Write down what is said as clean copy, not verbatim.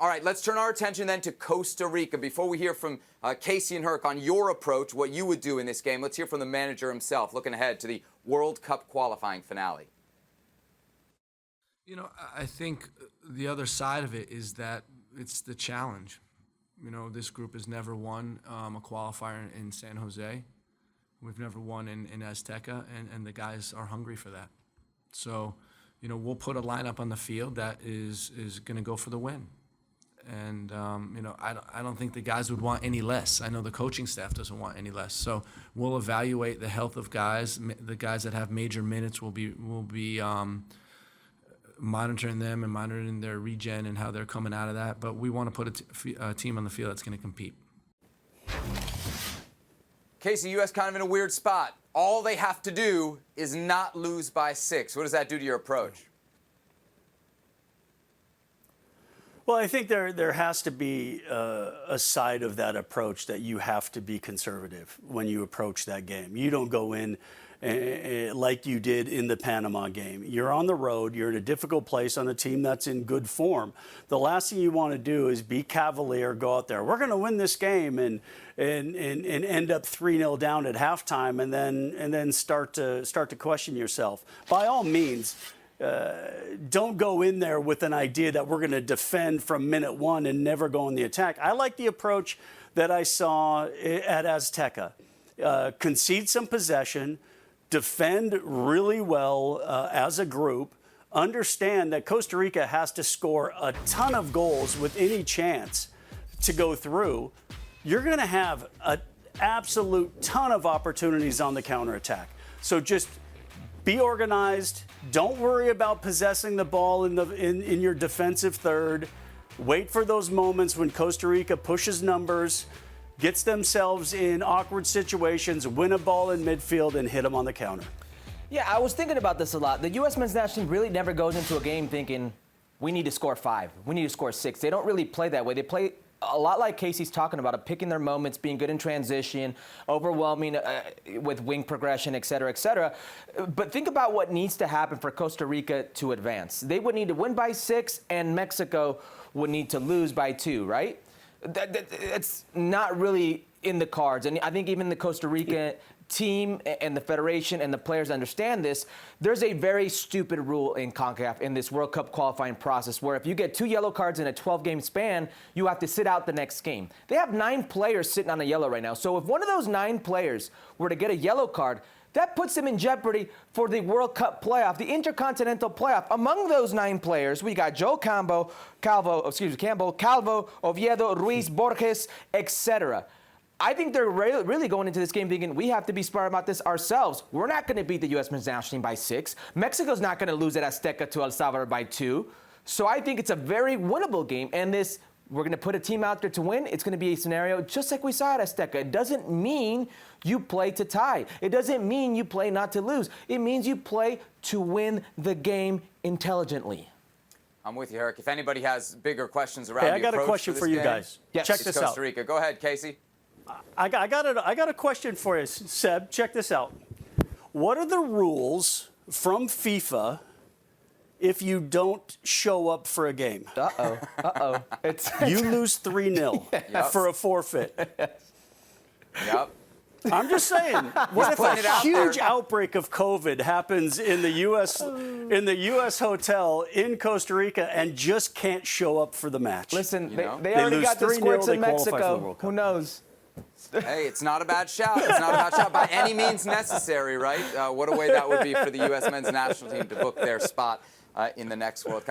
All right, let's turn our attention then to Costa Rica. Before we hear from Casey and Herc on your approach, what you would do in this game, let's hear from the manager himself, looking ahead to the World Cup qualifying finale. You know, I think the other side of it is that it's the challenge. You know, this group has never won a qualifier in San Jose. We've never won in Azteca, and the guys are hungry for that. So, you know, we'll put a lineup on the field that is going to go for the win. And, you know, I don't think the guys would want any less. I know the coaching staff doesn't want any less. So we'll evaluate the health of guys. The guys that have major minutes will be monitoring them and monitoring their regen and how they're coming out of that. But we want to put a team on the field that's going to compete. Casey, U.S. kind of in a weird spot. All they have to do is not lose by 6. What does that do to your approach? Well, I think there has to be a side of that approach that you have to be conservative when you approach that game. You don't go in like you did in the Panama game. You're on the road. You're in a difficult place on a team that's in good form. The last thing you want to do is be cavalier, go out there. We're going to win this game and end up 3-0 down at halftime, and then start to question yourself. By all means, don't go in there with an idea that we're going to defend from minute 1 and never go on the attack. I like the approach that I saw at Azteca. Concede some possession, defend really well as a group, understand that Costa Rica has to score a ton of goals with any chance to go through. You're going to have an absolute ton of opportunities on the counterattack. So just be organized. Don't worry about possessing the ball in your defensive third. Wait for those moments when Costa Rica pushes numbers, gets themselves in awkward situations, win a ball in midfield, and hit them on the counter. Yeah, I was thinking about this a lot. The U.S. men's national team really never goes into a game thinking, we need to score 5, we need to score 6. They don't really play that way. They play a lot like Casey's talking about, of picking their moments, being good in transition, overwhelming with wing progression, et cetera, et cetera. But think about what needs to happen for Costa Rica to advance. They would need to win by 6, and Mexico would need to lose by 2, right? It's not really in the cards. And I think even the Costa Rica team and the federation and the players understand this. There's a very stupid rule in CONCACAF in this World Cup qualifying process where if you get 2 yellow cards in a 12-game span, you have to sit out the next game. They have 9 players sitting on a yellow right now. So if one of those 9 players were to get a yellow card, that puts them in jeopardy for the World Cup playoff, the Intercontinental playoff. Among those 9 players, we got Joe Campbell, Calvo, Oviedo, Ruiz, Borges, etc. I think they're really going into this game thinking we have to be smart about this ourselves. We're not going to beat the U.S. men's national team by 6. Mexico's not going to lose at Azteca to El Salvador by 2. So I think it's a very winnable game. And this, we're going to put a team out there to win. It's going to be a scenario just like we saw at Azteca. It doesn't mean you play to tie. It doesn't mean you play not to lose. It means you play to win the game intelligently. I'm with you, Herc. If anybody has bigger questions around Hey, I got a question for you game, guys. Yes. Check this out. Costa Rica. Go ahead, Casey. I got a question for you, Seb. Check this out. What are the rules from FIFA if you don't show up for a game? You lose 3-0 for a forfit. Yep. I'm just saying. What if a huge outbreak of COVID happens in the U.S. hotel in Costa Rica and just can't show up for the match? Listen, they already got the squirts in Mexico. Who knows? Hey, it's not a bad shout. It's not a bad shout by any means necessary, right? What a way that would be for the U.S. men's national team to book their spot in the next World Cup.